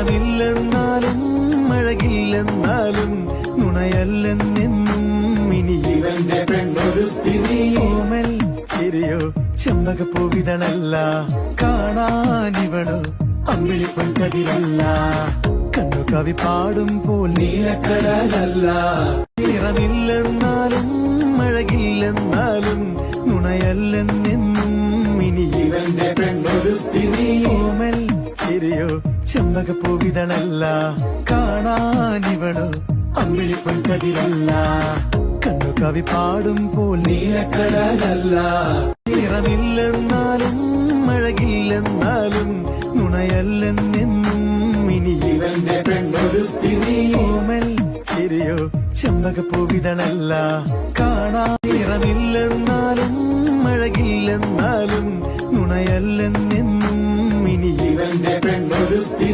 നിറമില്ലെന്നാലും അഴകില്ലെന്നാലും നുണയല്ലെന്നെന്നും ഇനി ഇവന്റെ പെണ്ണൊരുത്തി ഓമൽ ചിരിയോ ചെമ്പകപ്പൂവിതളല്ല കാണാനിവളോ അമ്പിളിപ്പൊൻ കതിരല്ല കണ്ണു കവി പാടുമ്പോൾ നീലക്കടലല്ല നിറമില്ലെന്നാലും അഴകില്ലെന്നാലും നുണയല്ലെന്നെന്നും ഇനി ഇവന്റെ പെണ്ണൊരുത്തി ഓമൽ ചിരിയോ ചെമ്പകപ്പൂവിതളല്ല കാണാനിവളോ അമ്പിളിപ്പൊൻ കതിരല്ല കണ്ണു കവി പാടുമ്പോൾ നീലക്കടലല്ല നിറമില്ലെന്നാലും അഴകില്ലെന്നാലും നുണയല്ലെന്നെന്നും ഇനി ഇവന്റെ പെണ്ണൊരുത്തി ഓമൽ ചിരിയോ ചെമ്പകപ്പൂവിതളല്ല കാണാ നിറമില്ലെന്നാലും അഴകില്ലെന്നാലും നുണയല്ലെന്നെന്നും ഇനി ഇവന്റെ പെണ്ണൊരുത്തി